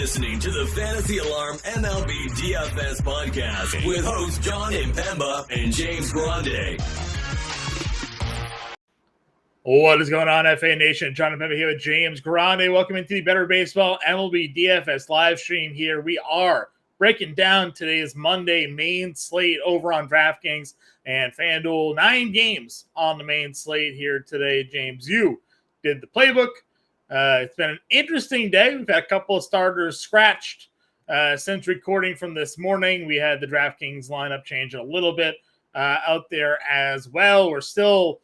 listening to the Fantasy Alarm MLB DFS podcast with hosts John Impemba and James Grande. What is going on, FA Nation? John Impemba here with James Grande. Welcome into the Better Baseball MLB DFS live stream here. We are breaking down today's Monday main slate over on DraftKings and FanDuel. 9 games on the main slate here today. James, you did the playbook. It's been an interesting day. We've had a couple of starters scratched since recording from this morning. We had the DraftKings lineup change a little bit out there as well. We're still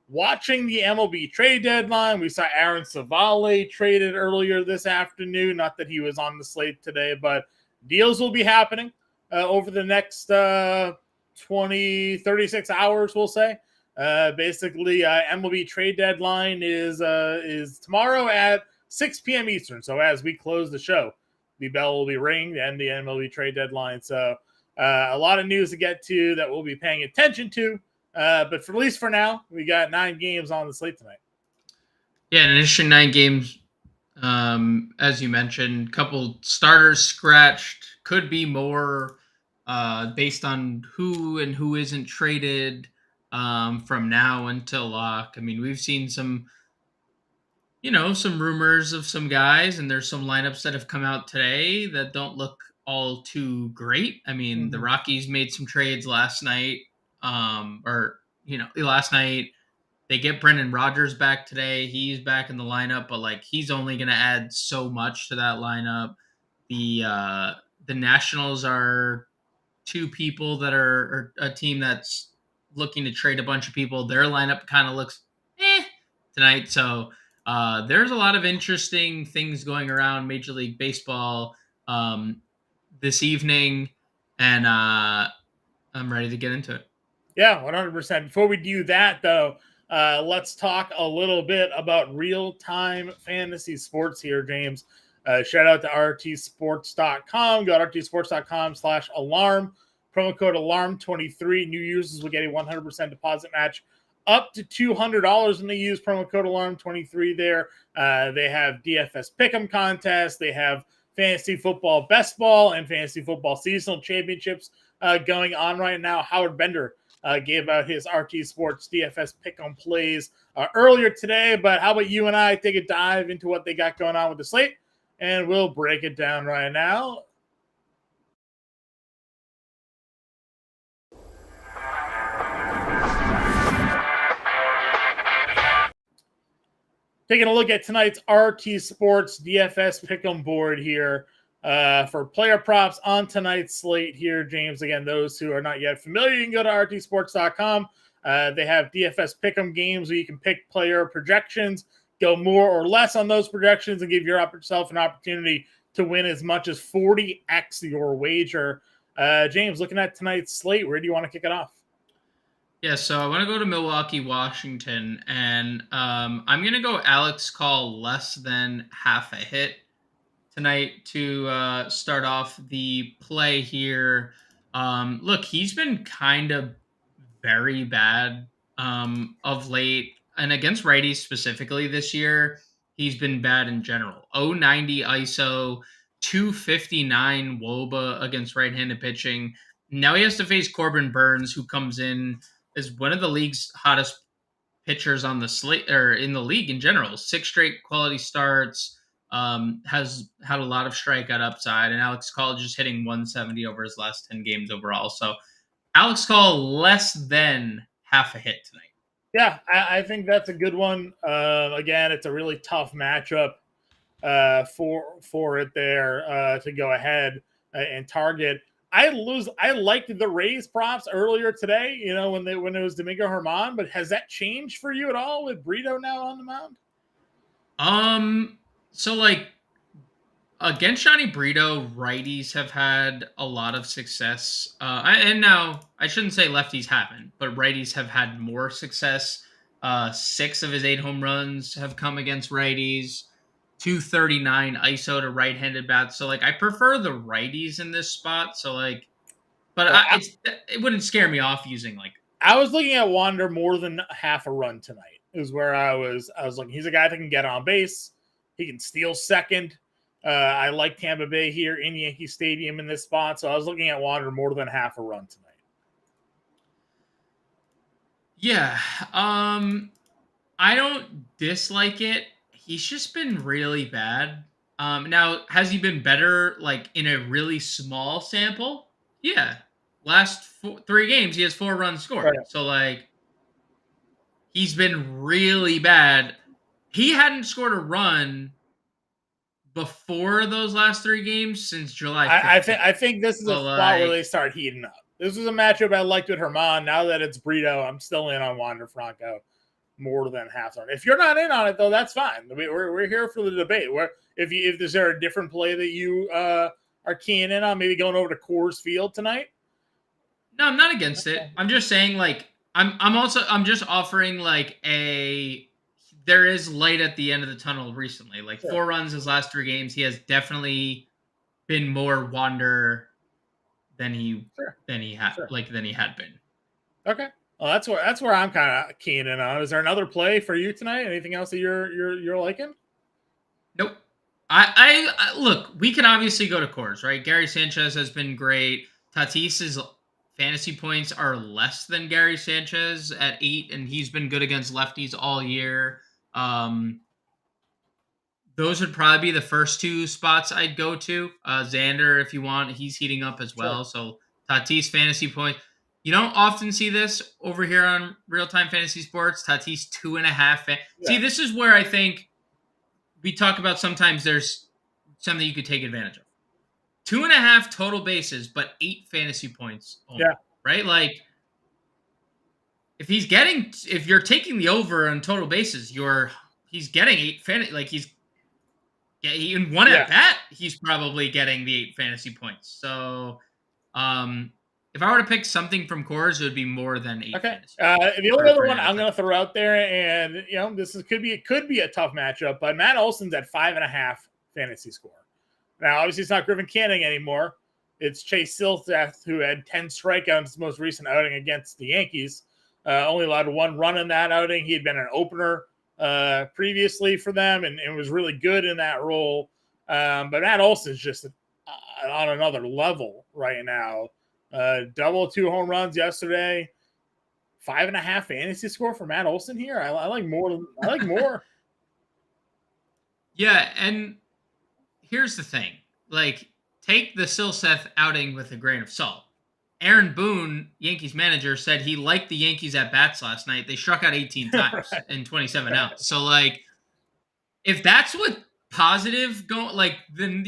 watching the MLB trade deadline. We saw Aaron Savale traded earlier this afternoon. Not that he was on the slate today, but deals will be happening over the next 36 hours, we'll say. Basically, MLB trade deadline is tomorrow at 6 p.m. Eastern. So as we close the show, the bell will be ringed and the MLB trade deadline. So a lot of news to get to that we'll be paying attention to. But for at least for now, we got 9 games on the slate tonight. Yeah, an interesting 9 games. As you mentioned, couple starters scratched. Could be more based on who and who isn't traded. From now until lock. I mean, we've seen some rumors of some guys, and there's some lineups that have come out today that don't look all too great. I mean, the Rockies made some trades last night, last night. They get Brendan Rodgers back today. He's back in the lineup, but he's only going to add so much to that lineup. The Nationals are 2 people that are a team that's looking to trade a bunch of people. Their lineup kind of looks tonight. So there's a lot of interesting things going around Major League Baseball this evening, and I'm ready to get into it. Yeah, 100%. Before we do that, though, let's talk a little bit about real-time fantasy sports here, James. Shout out to rtsports.com. Go to rtsports.com/alarm. Promo code ALARM23. New users will get a 100% deposit match up to $200 when they use promo code ALARM23 there. They have DFS Pick'em contests. They have Fantasy Football Best Ball and Fantasy Football Seasonal Championships going on right now. Howard Bender gave out his RT Sports DFS Pick'em plays earlier today. But how about you and I take a dive into what they got going on with the slate? And we'll break it down right now. Taking a look at tonight's RT Sports DFS Pick'em board here for player props on tonight's slate here, James. Again, those who are not yet familiar, you can go to rtsports.com. They have DFS Pick'em games where you can pick player projections, go more or less on those projections, and give yourself an opportunity to win as much as 40x your wager. James, looking at tonight's slate, where do you want to kick it off? Yeah, so I want to go to Milwaukee, Washington, and I'm going to go Alex Call less than half a hit tonight to start off the play here. Look, he's been kind of very bad of late, and against righties specifically this year, he's been bad in general. 090 ISO, 259 WOBA against right-handed pitching. Now he has to face Corbin Burns, who comes in is one of the league's hottest pitchers on the slate or in the league in general. 6 straight quality starts, has had a lot of strikeout upside, and Alex Call just hitting 170 over his last 10 games overall. So Alex Call less than half a hit tonight. Yeah, I think that's a good one. Again, it's a really tough matchup for it there to go ahead and target. I liked the Rays props earlier today, when it was Domingo Germán, but has that changed for you at all with Brito now on the mound? So against Johnny Brito, righties have had a lot of success. And now I shouldn't say lefties haven't, but righties have had more success. 6 of his 8 home runs have come against righties. 239 ISO to right-handed bats. So I prefer the righties in this spot. So it wouldn't scare me off using I was looking at Wander more than half a run tonight is where I was looking. He's a guy that can get on base. He can steal second. I like Tampa Bay here in Yankee Stadium in this spot, so I was looking at Wander more than half a run tonight. Yeah, I don't dislike it. He's just been really bad. Now has he been better like in a really small sample? Yeah. Last 3 games, he has 4 runs scored. Right. So like he's been really bad. He hadn't scored a run before those last 3 games since July 15th. I think this is a spot where they start heating up. This was a matchup I liked with Herman. Now that it's Brito, I'm still in on Wander Franco more than half on. If you're not in on it though, that's fine. We're here for the debate. Where if is there a different play that you are keying in on? Maybe going over to Coors Field tonight. No, I'm not against it. I'm just saying like I'm just offering like there is light at the end of the tunnel recently. Like 4 runs his last 3 games. He has definitely been more Wander than he had been. Okay. Well, that's where I'm kind of keying in on. Is there another play for you tonight? Anything else that you're liking? Nope. I look. We can obviously go to Coors, right? Gary Sanchez has been great. Tatis's fantasy points are less than Gary Sanchez at 8, and he's been good against lefties all year. Those would probably be the first 2 spots I'd go to. Xander, if you want, he's heating up as well. So Tatis fantasy point. You don't often see this over here on Real Time Fantasy Sports. Tatis 2.5. See, this is where I think we talk about sometimes there's something you could take advantage of. 2.5 total bases, but 8 fantasy points only, right? Like if you're taking the over on total bases, he's getting 8 fantasy. Like in one at bat, he's probably getting the 8 fantasy points. So, if I were to pick something from Coors, it would be more than 8. Okay. The only other one I'm going to throw out there, and this could be a tough matchup, but Matt Olson's at 5.5 fantasy score. Now, obviously, it's not Griffin Canning anymore. It's Chase Silseth, who had 10 strikeouts in his most recent outing against the Yankees. Only allowed 1 run in that outing. He had been an opener previously for them and was really good in that role. But Matt Olson's just on another level right now. Double 2 home runs yesterday. 5.5 fantasy score for Matt Olson here. I like more. I like more. Yeah, and here's the thing. Like, take the Silseth outing with a grain of salt. Aaron Boone, Yankees manager, said he liked the Yankees at bats last night. They struck out 18 times in 27 outs. So, like, if that's what positive then,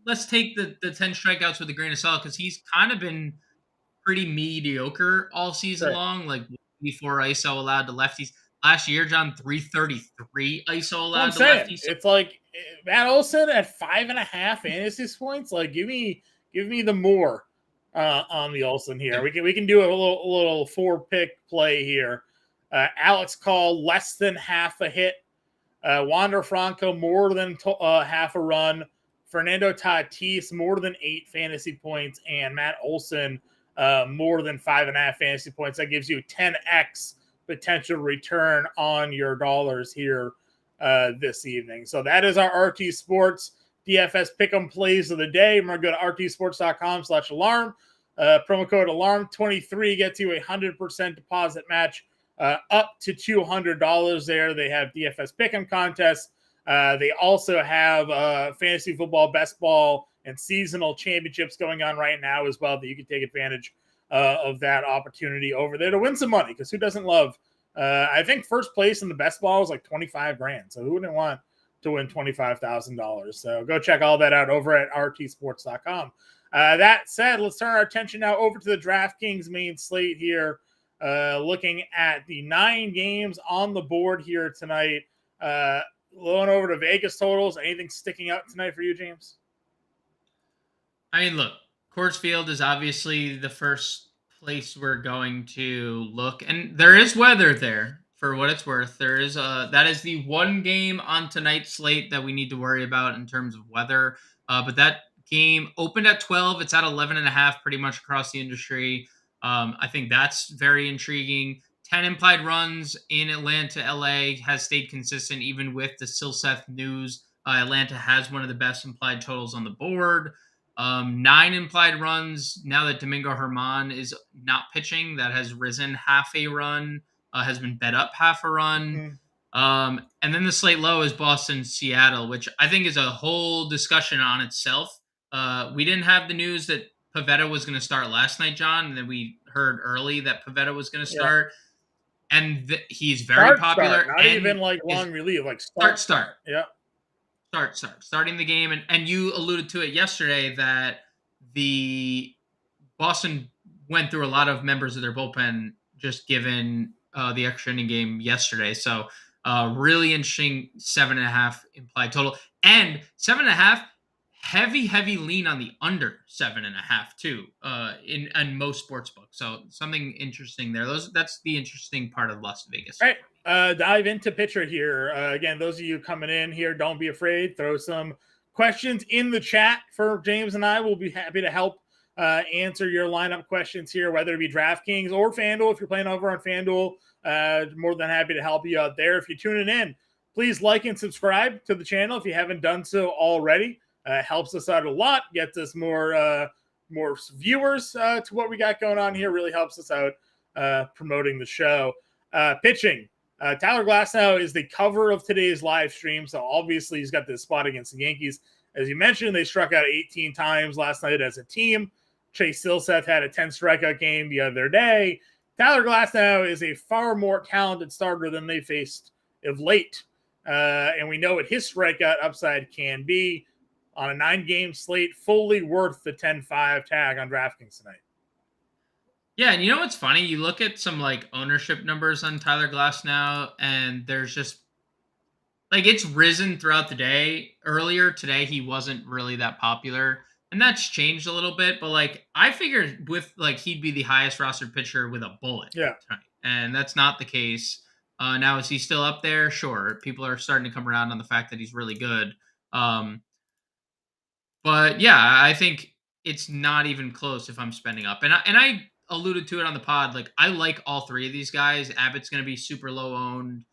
let's take the 10 strikeouts with a grain of salt because he's kind of been pretty mediocre all season long. Like, 4 ISO allowed to lefties. Last year, John, 333 ISO allowed to lefties. It's like Matt Olson at 5.5 fantasy points. Like, give me the more on the Olson here. We can do a little 4-pick play here. Alex Call less than half a hit. Wander Franco more than half a run. Fernando Tatis more than 8 fantasy points, and Matt Olson more than 5.5 fantasy points. That gives you 10x potential return on your dollars here this evening. So that is our RT Sports DFS Pick'em plays of the day. We're going to go to rtsports.com/alarm. Promo code alarm23 gets you a 100% deposit match up to $200 there. They have DFS Pick'em contests. They also have fantasy football, best ball, and seasonal championships going on right now as well that you can take advantage of that opportunity over there to win some money, because who doesn't love I think first place in the best ball is like $25,000, so who wouldn't want to win $25,000? So go check all that out over at rtsports.com. That said, let's turn our attention now over to the DraftKings main slate here, looking at the 9 games on the board here tonight. Going over to Vegas totals. Anything sticking out tonight for you, James? I mean, look, Coors Field is obviously the first place we're going to look, and there is weather there for what it's worth. That is the one game on tonight's slate that we need to worry about in terms of weather. But that game opened at 12. It's at 11.5 pretty much across the industry. I think that's very intriguing. 10 implied runs in Atlanta, LA has stayed consistent even with the Silseth news Atlanta has one of the best implied totals on the board. 9 implied runs now that Domingo Germán is not pitching. That has risen half a run, has been bet up half a run. And then the slate low is Boston, Seattle, which I think is a whole discussion on itself. We didn't have the news that Pivetta was going to start last night, John, and then we heard early that Pivetta was going to start. And he's very popular. Not even like long relief, like start. Yeah. Starting the game. And you alluded to it yesterday that the Boston went through a lot of members of their bullpen just given the extra inning game yesterday. So really interesting 7.5 implied total. And 7.5, heavy lean on the under 7.5 too in most sports books. So something interesting there. That's the interesting part of Las Vegas. All right. Dive into pitcher here. Again, those of you coming in here, don't be afraid. Throw some questions in the chat for James and I. We'll be happy to help answer your lineup questions here, whether it be DraftKings or FanDuel. If you're playing over on FanDuel, more than happy to help you out there. If you're tuning in, please like and subscribe to the channel if you haven't done so already. Helps us out a lot, gets us more viewers to what we got going on here. Really helps us out promoting the show. Pitching. Tyler Glasnow is the cover of today's live stream, so obviously he's got this spot against the Yankees. As you mentioned, they struck out 18 times last night as a team. Chase Silseth had a 10 strikeout game the other day. Tyler Glasnow is a far more talented starter than they faced of late, and we know what his strikeout upside can be on a 9-game slate, fully worth the 10-5 tag on DraftKings tonight. Yeah, and you know what's funny? You look at some like ownership numbers on Tyler Glasnow, and there's just like it's risen throughout the day. Earlier today, he wasn't really that popular, and that's changed a little bit. But like I figured with like he'd be the highest rostered pitcher with a bullet. Yeah, tonight, and that's not the case. Now is he still up there? Sure, people are starting to come around on the fact that he's really good. But yeah, I think it's not even close if I'm spending up, and I alluded to it on the pod. Like I like all three of these guys. Abbott's going to be super low owned.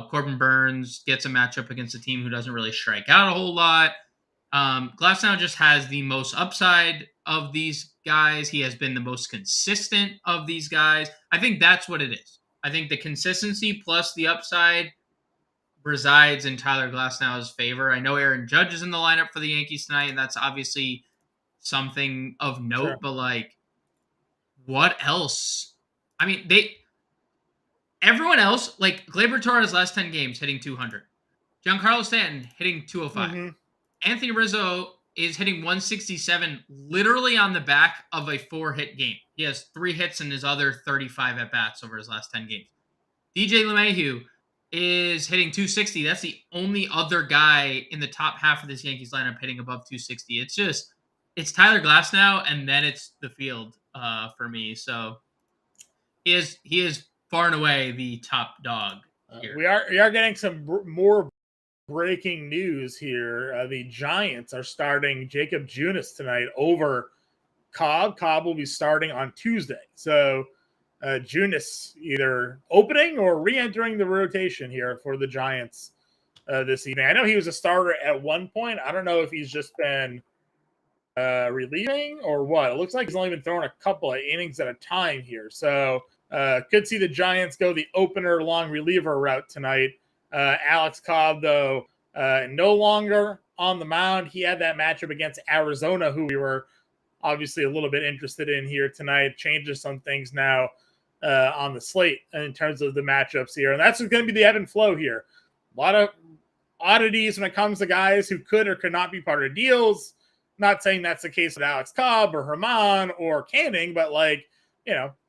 Corbin Burns gets a matchup against a team who doesn't really strike out a whole lot. Glasnow just has the most upside of these guys. He has been the most consistent of these guys. I think that's what it is. I think the consistency plus the upside resides in Tyler Glasnow's favor. I know Aaron Judge is in the lineup for the Yankees tonight, and that's obviously something of note, sure. But like, what else? I mean, everyone else, like Gleyber Torres' last 10 games hitting 200. Giancarlo Stanton hitting 205. Mm-hmm. Anthony Rizzo is hitting 167 literally on the back of a 4-hit game. He has 3 hits in his other 35 at-bats over his last 10 games. DJ LeMahieu is hitting 260. That's the only other guy in the top half of this Yankees lineup hitting above 260. It's Tyler Glasnow, and then it's the field for me. So he is far and away the top dog here. We are getting some more breaking news here. The Giants are starting Jacob Junis tonight over Cobb. Cobb will be starting on Tuesday. So Junis either opening or re-entering the rotation here for the Giants this evening. I know he was a starter at one point. I don't know if he's just been relieving or what. It looks like he's only been throwing a couple of innings at a time here. So could see the Giants go the opener long reliever route tonight. Alex Cobb, though, no longer on the mound. He had that matchup against Arizona, who we were obviously a little bit interested in here tonight. Changes some things now on the slate in terms of the matchups here. And that's going to be the ebb and flow here. A lot of oddities when it comes to guys who could or could not be part of deals. Not saying that's the case with Alex Cobb or Herman or Canning, but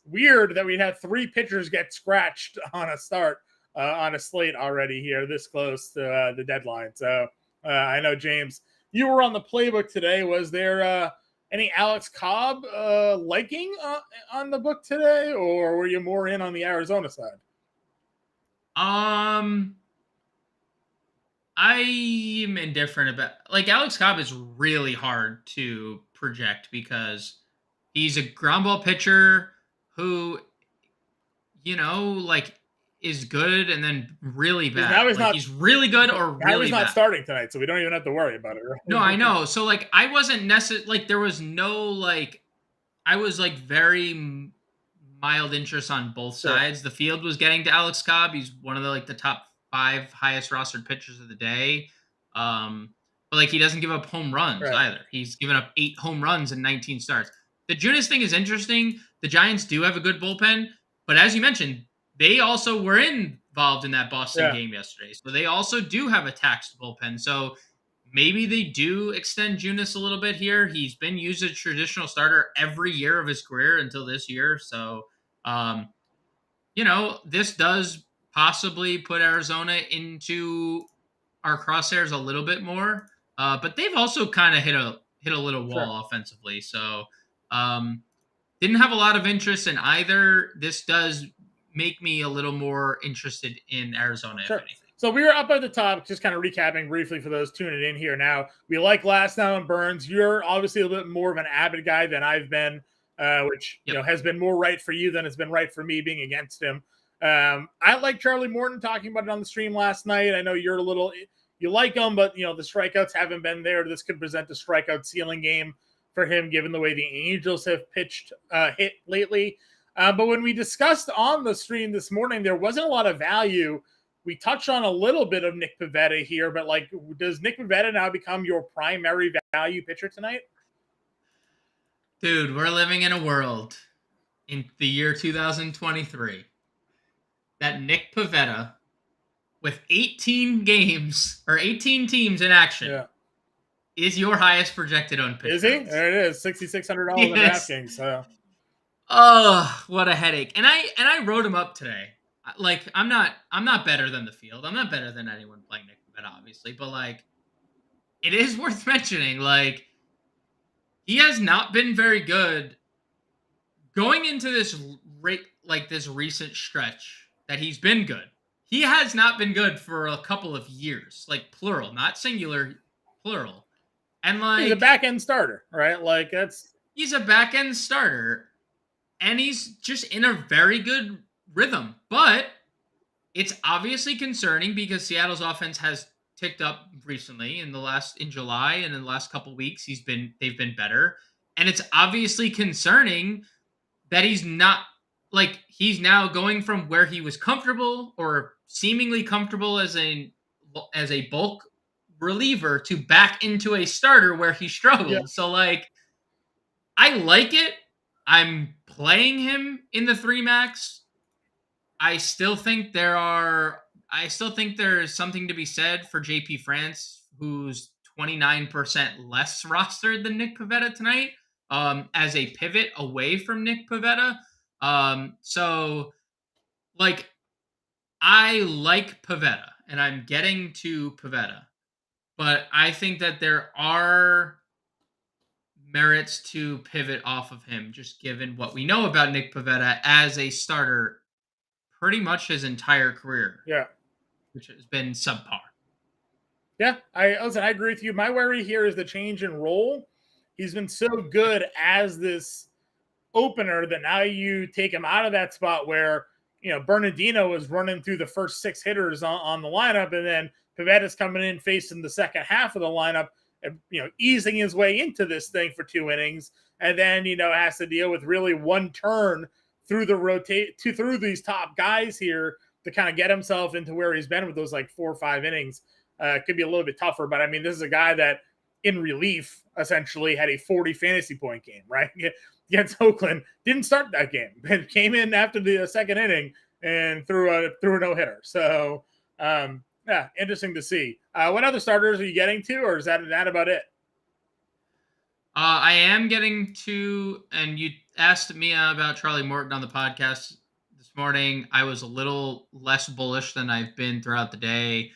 weird that we'd have 3 pitchers get scratched on a start on a slate already here this close to the deadline. So I know, James, you were on the playbook today. Was there any Alex Cobb liking on the book today, or were you more in on the Arizona side? I am indifferent about Alex Cobb is really hard to project because he's a ground ball pitcher who, is good and then really bad. Now He's really good or really now he's not bad. starting tonight, so we don't even have to worry about it. Right? No, I know. So like I wasn't necessarily there was no like I was like very mild interest on both sides. The field was getting to Alex Cobb. He's one of the top 5 highest rostered pitchers of the day. But like he doesn't give up home runs either. He's given up 8 home runs in 19 starts. The Junis thing is interesting. The Giants do have a good bullpen, but as you mentioned, they also were involved in that Boston game yesterday. So they also do have a taxed bullpen. So maybe they do extend Junis a little bit here. He's been used as a traditional starter every year of his career until this year. So, this does possibly put Arizona into our crosshairs a little bit more. But they've also kind of hit a little wall offensively. So, didn't have a lot of interest in either. This does make me a little more interested in Arizona, if anything. So we were up at the top, just kind of recapping briefly for those tuning in here now. We like Glasnow and Burns. You're obviously a little bit more of an Abbott guy than I've been, which has been more right for you than it's been right for me being against him. I like Charlie Morton, talking about it on the stream last night. I know you're you like him, but the strikeouts haven't been there. This could present a strikeout ceiling game for him, given the way the Angels have hit lately. But when we discussed on the stream this morning, there wasn't a lot of value. We touched on a little bit of Nick Pivetta here, but does Nick Pivetta now become your primary value pitcher tonight? Dude, we're living in a world in the year 2023 that Nick Pivetta, with 18 games or 18 teams in action, is your highest projected owned pitcher. Is he? There it is, $6,600 in DraftKings. So. Oh, what a headache! And I wrote him up today. Like I'm not better than the field. I'm not better than anyone playing Nick Pivetta, obviously, but it is worth mentioning. He has not been very good going into this this recent stretch that he's been good. He has not been good for a couple of years, plural, not singular, plural. And he's a back end starter, right? He's a back end starter, and he's just in a very good rhythm. But it's obviously concerning because Seattle's offense has ticked up recently in July, and in the last couple weeks they've been better. And it's obviously concerning that he's not he's now going from where he was comfortable or seemingly comfortable as a bulk reliever to back into a starter where he struggled. Yeah. So I like it. I'm playing him in the 3 max. I still think there's something to be said for JP France, who's 29% less rostered than Nick Pivetta tonight, as a pivot away from Nick Pivetta. So I like Pivetta, and I'm getting to Pivetta, but I think that there are merits to pivot off of him, just given what we know about Nick Pivetta as a starter pretty much his entire career. Yeah. Which has been subpar. Yeah, I agree with you. My worry here is the change in role. He's been so good as this opener that now you take him out of that spot where, Bernardino was running through the first 6 hitters on the lineup, and then Pivetta's coming in facing the second half of the lineup, and, easing his way into this thing for 2 innings, and then, has to deal with really one turn through through these top guys here to kind of get himself into where he's been with those 4 or 5 innings. It could be a little bit tougher, but I mean, this is a guy that in relief essentially had a 40 fantasy point game, right? Against Oakland, didn't start that game, but came in after the second inning and threw a no-hitter. So, interesting to see. What other starters are you getting to, or is that about it? I am getting to, and you asked me about Charlie Morton on the podcast this morning. I was a little less bullish than I've been throughout the day.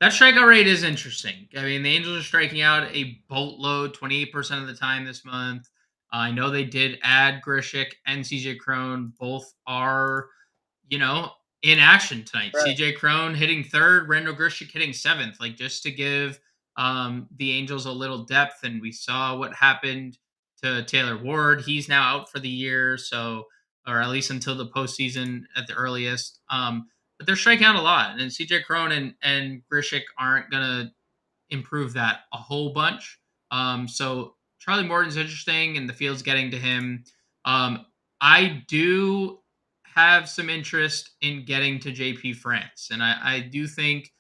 That strikeout rate is interesting. I mean, the Angels are striking out a boatload 28% of the time this month. I know they did add Grishik and CJ Cron. Both are, in action tonight. Right. CJ Cron hitting 3rd, Randall Grishik hitting 7th, just to give the Angels a little depth. And we saw what happened to Taylor Ward. He's now out for the year, or at least until the postseason at the earliest. but they're striking out a lot. And CJ Cron and Grishik aren't going to improve that a whole bunch. So Charlie Morton's interesting, and the field's getting to him. I do have some interest in getting to JP France, and I do think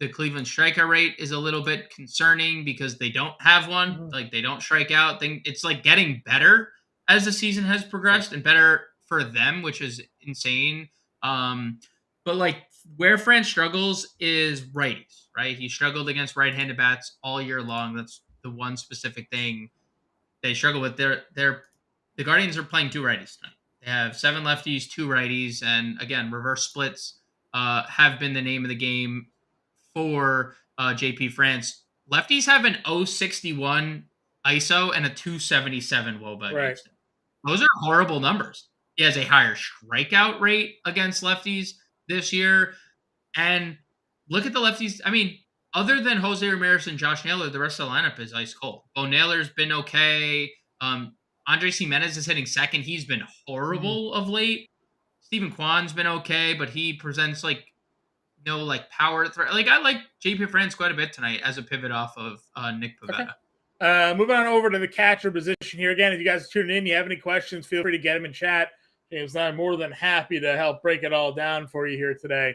the Cleveland strikeout rate is a little bit concerning because they don't have one. Mhm. Like, they don't strike out. It's like getting better as the season has progressed and better for them, which is insane. But like, where France struggles is righties, right? He struggled against right-handed bats all year long. That's the one specific thing they struggle with. The Guardians are playing two righties tonight. They have 7 lefties, 2 righties, and again, reverse splits have been the name of the game for JP France. Lefties have an 061 ISO and a 277 WOBA Right. against him. Those are horrible numbers. He has a higher strikeout rate against lefties this year. And look at the lefties. I mean, other than Jose Ramirez and Josh Naylor, the rest of the lineup is ice cold. Bo Naylor's been okay. Andres Jimenez is hitting second. He's been horrible of late. Stephen Kwan's been okay, but he presents like no like power threat. Like, I like JP France quite a bit tonight as a pivot off of Nick Pivetta. Okay. Moving on over to the catcher position here. Again, if you guys are tuning in, you have any questions, feel free to get them in chat. James and I are more than happy to help break it all down for you here today.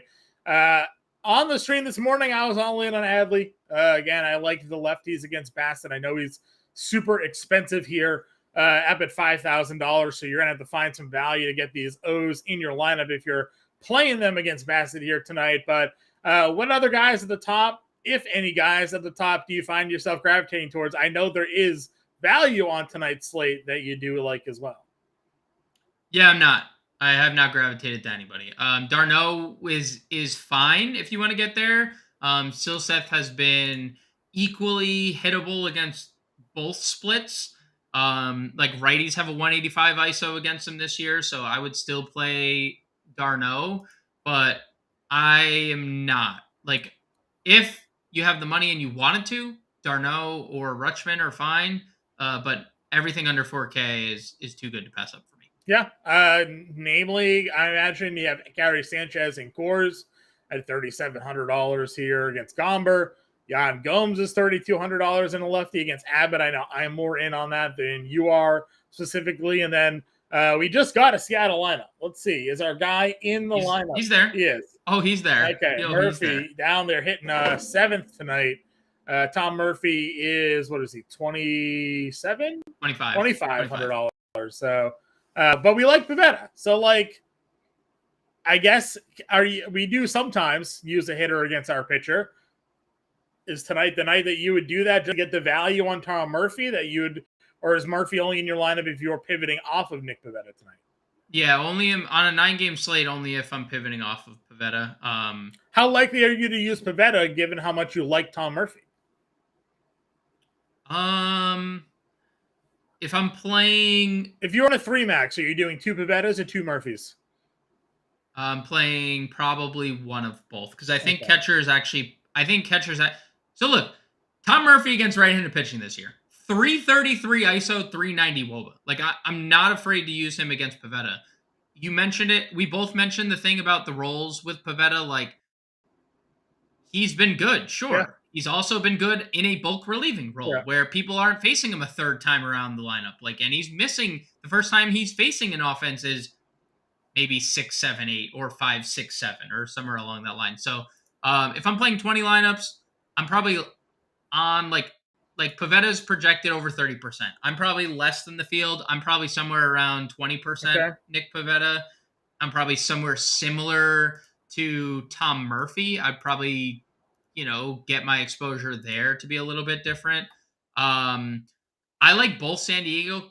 On the stream this morning, I was all in on Adley. Again, I like the lefties against Bassett. I know he's super expensive here, up at $5,000, so you're going to have to find some value to get these O's in your lineup if you're playing them against Bassett here tonight. But what other guys at the top, if any guys at the top, do you find yourself gravitating towards? I know there is value on tonight's slate that you do like as well. Yeah, I'm not. I have not gravitated to anybody. Darno is fine if you want to get there. Silseth has been equally hittable against both splits. Like, righties have a 185 ISO against him this year, so I would still play Darno, but I am not. Like, if you have the money and you wanted to, Darno or Rutschman are fine, but everything under 4K is too good to pass up for me. Yeah. Namely, I imagine you have Gary Sanchez in Coors at $3,700 here against Gomber. Jan Gomes is $3,200 in a lefty against Abbott. I know I am more in on that than you are specifically. And then we just got a Seattle lineup. Let's see. Is our guy in the lineup? He's there. He is. Oh, he's there. Okay. Murphy down there hitting 7th tonight. Tom Murphy is, what is he, 27? $2,500. So, but we like Pivetta. So, like, I guess we do sometimes use a hitter against our pitcher. Is tonight the night that you would do that to get the value on Tom Murphy that you would, or is Murphy only in your lineup if you're pivoting off of Nick Pivetta tonight? Yeah, only on a 9-game slate, only if I'm pivoting off of Pivetta. How likely are you to use Pivetta given how much you like Tom Murphy? If I'm playing, if you're on a 3-max, are you doing 2 Pivettas or 2 Murphys? I'm playing probably one of both because I think catchers. So look, Tom Murphy against right-handed pitching this year, 333 ISO, 390 WOBA. Like, I'm not afraid to use him against Pivetta. You mentioned it. We both mentioned the thing about the roles with Pivetta. Like, he's been good, sure. Yeah. He's also been good in a bulk relieving role where people aren't facing him a third time around the lineup. Like, and he's missing the first time he's facing an offense is maybe 6, 7, 8 or 5, 6, 7 or somewhere along that line. So if I'm playing 20 lineups, I'm probably on like Pavetta's projected over 30%. I'm probably less than the field. I'm probably somewhere around 20% Nick Pivetta. I'm probably somewhere similar to Tom Murphy. I'd probably, get my exposure there to be a little bit different. I like both San Diego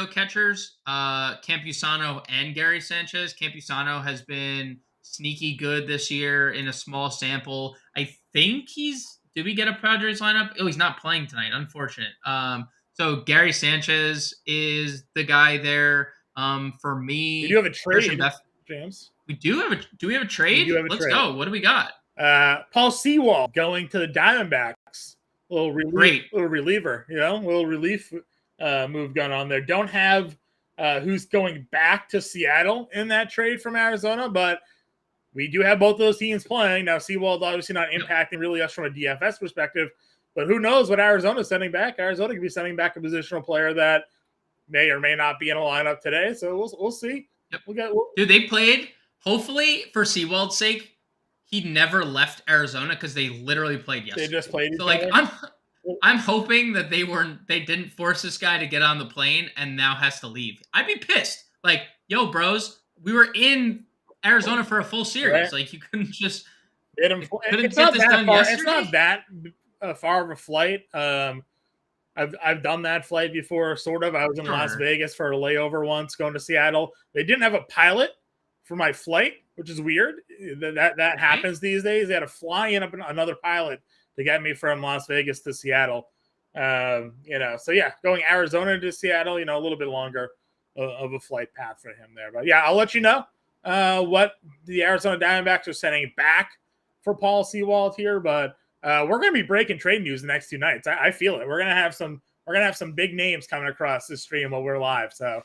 catchers, Campusano and Gary Sanchez. Campusano has been sneaky good this year in a small sample. I think did we get a Padres lineup? Oh, he's not playing tonight. Unfortunate. So Gary Sanchez is the guy there. For me, we do have a trade, James. Do we have a trade? Let's go. What do we got? Paul Sewald going to the Diamondbacks. Little reliever, little relief move going on there. Don't have who's going back to Seattle in that trade from Arizona, but we do have both of those teams playing. Now, Seawald obviously not impacting really us from a DFS perspective, but who knows what Arizona's sending back? Arizona could be sending back a positional player that may or may not be in a lineup today. So we'll see. Yep. Dude, they played, hopefully for Seawald's sake, he never left Arizona because they literally played yesterday. They just played each so like other. I'm hoping that they didn't force this guy to get on the plane and now has to leave. I'd be pissed. Like, yo, bros, we were in Arizona for a full series. Right. Like, you couldn't just it's not that far. It's not that far of a flight. I've done that flight before, sort of. I was in Las Vegas for a layover once, going to Seattle. They didn't have a pilot for my flight, which is weird. That happens these days. They had to fly in another pilot to get me from Las Vegas to Seattle. So yeah, going Arizona to Seattle, a little bit longer of a flight path for him there. But yeah, I'll let you know what the Arizona Diamondbacks are sending back for Paul Sewald here. But we're going to be breaking trade news the next 2 nights. I feel it. We're going to have some big names coming across this stream while we're live. So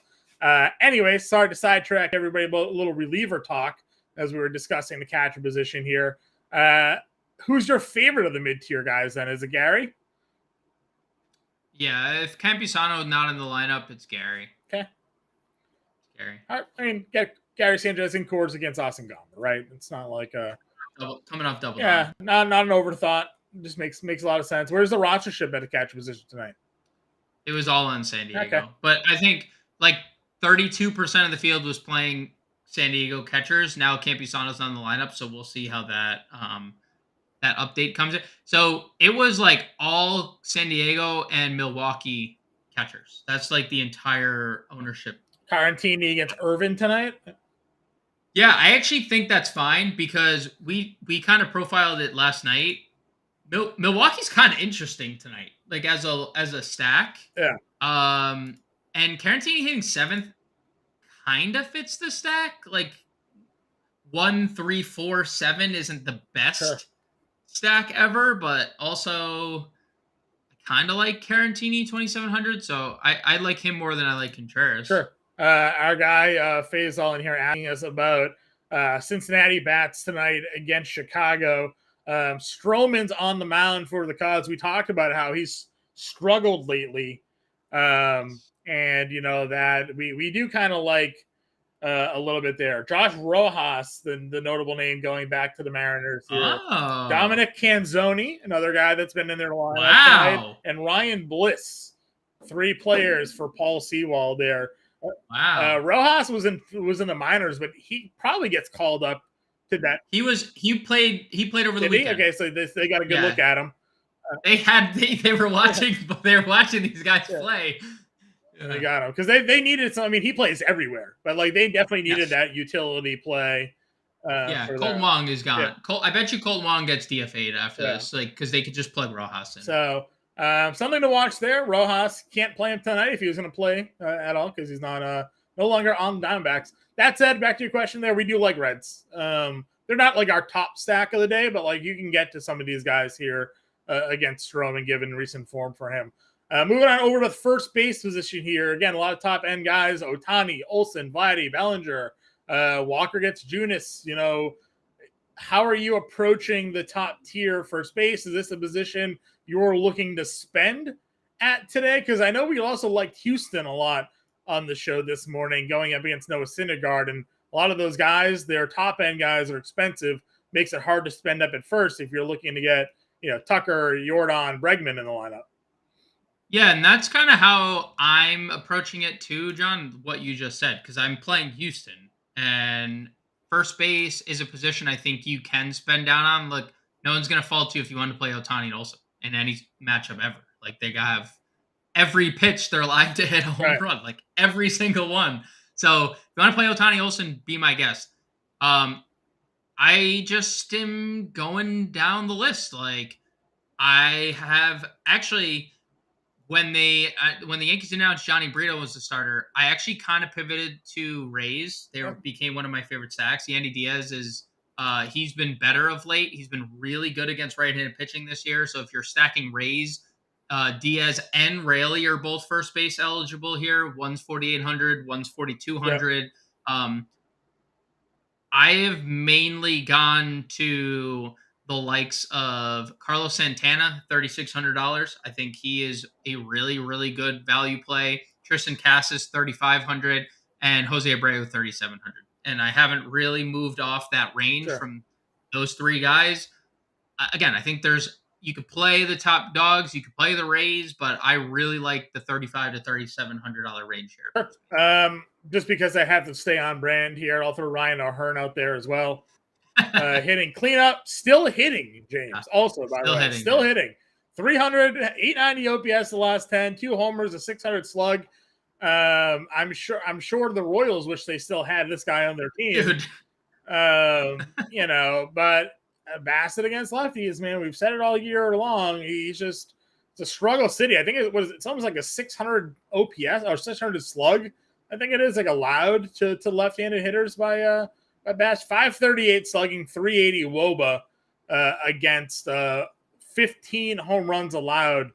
anyway, sorry to sidetrack everybody about a little reliever talk as we were discussing the catcher position here. Who's your favorite of the mid-tier guys then? Is it Gary? Yeah, if Campusano not in the lineup, it's Gary. Okay. It's Gary. I mean, Gary Sanchez in Coors against Austin Gomber, right? It's not like coming off double. Yeah, not an overthought. Just makes a lot of sense. Where's the rostership at the catcher position tonight? It was all on San Diego. Okay. But I think like 32% of the field was playing San Diego catchers. Now Campusano's on the lineup, so we'll see how that that update comes in. So it was like all San Diego and Milwaukee catchers. That's like the entire ownership. Tarantini against Irvin tonight? Yeah, I actually think that's fine because we kind of profiled it last night. Milwaukee's kind of interesting tonight, like as a stack. Yeah. And Tarantini hitting 7th kind of fits the stack. Like 1, 3, 4, 7 isn't the best stack ever, but also kind of like Tarantini 2700. So I like him more than I like Contreras. Sure. Our guy Faisal in here asking us about Cincinnati bats tonight against Chicago. Stroman's on the mound for the Cubs. We talked about how he's struggled lately. And that we do kind of like a little bit there. Josh Rojas, the notable name going back to the Mariners here. Oh. Dominic Canzoni, another guy that's been in their lineup tonight, and Ryan Bliss, 3 players for Paul Sewald there. Wow. Rojas was in the minors, but he probably gets called up to that. He played over the weekend. Okay, so they got a good look at him. They were watching these guys play. And they got him because they needed some. I mean, he plays everywhere, but like they definitely needed that utility play. Colton Wong is gone. Yeah. I bet you Colton Wong gets DFA'd after this, like because they could just plug Rojas in. So something to watch there. Rojas can't play him tonight if he was going to play at all because he's not no longer on the Diamondbacks. That said, back to your question there, we do like Reds. They're not like our top stack of the day, but like you can get to some of these guys here against Stroman given recent form for him. Moving on over to the first base position here. Again, a lot of top end guys: Ohtani, Olsen, Vladdy, Bellinger. Walker gets Junis. How are you approaching the top tier first base? Is this a position you're looking to spend at today? Because I know we also liked Houston a lot on the show this morning, going up against Noah Syndergaard, and a lot of those guys, their top end guys, are expensive. Makes it hard to spend up at first if you're looking to get Tucker, Jordan, Bregman in the lineup. Yeah, and that's kind of how I'm approaching it too, John, what you just said, because I'm playing Houston, and first base is a position I think you can spend down on. Look, no one's going to fault you if you want to play Ohtani and Olsen in any matchup ever. Like, they have every pitch they're live to hit a home run, like every single one. So if you want to play Ohtani Olsen, be my guest. I just am going down the list. Like, I have actually... When the Yankees announced Johnny Brito was the starter, I actually kind of pivoted to Rays. They became one of my favorite stacks. Yandy Diaz he's been better of late. He's been really good against right-handed pitching this year. So if you're stacking Rays, Diaz and Raley are both first base eligible here. One's 4,800, one's 4,200. I have mainly gone to the likes of Carlos Santana, $3,600. I think he is a really, really good value play. Tristan Cassis, 3,500, and Jose Abreu, 3,700. And I haven't really moved off that range Sure. from those three guys. Again, I think you could play the top dogs, you could play the Rays, but I really like the $3,500 to $3,700 range here. Sure. Just because I have to stay on brand here, I'll throw Ryan O'Hearn out there as well. Hitting cleanup, still hitting, James. Also, by the way, still hitting. 300, 890 OPS the last 10, 2 homers, a 600 slug. I'm sure the Royals wish they still had this guy on their team. Dude. But Bassett against lefties, man, we've said it all year long. It's a struggle city. I think it's almost like a 600 OPS or 600 slug. I think it is like allowed to left-handed hitters by Bass. 538 slugging, 380 WOBA against 15 home runs allowed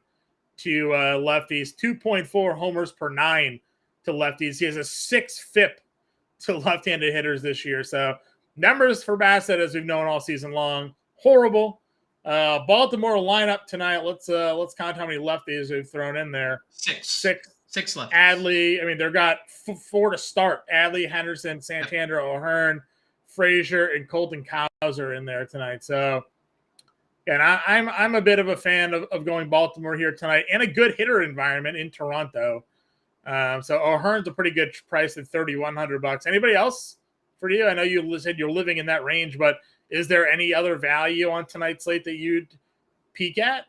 to lefties, 2.4 homers per 9 to lefties. He has a 6 FIP to left-handed hitters this year. So numbers for Bassett, as we've known all season long, horrible. Baltimore lineup tonight. Let's count how many lefties we've thrown in there. Six left. Adley. I mean, they've got 4 to start. Adley, Henderson, Santander, O'Hearn, Frazier, and Colton Cowser are in there tonight. So, and I'm a bit of a fan of going Baltimore here tonight, and a good hitter environment in Toronto. So O'Hearn's a pretty good price at $3,100. Anybody else for you? I know you said you're living in that range, but is there any other value on tonight's slate that you'd peek at?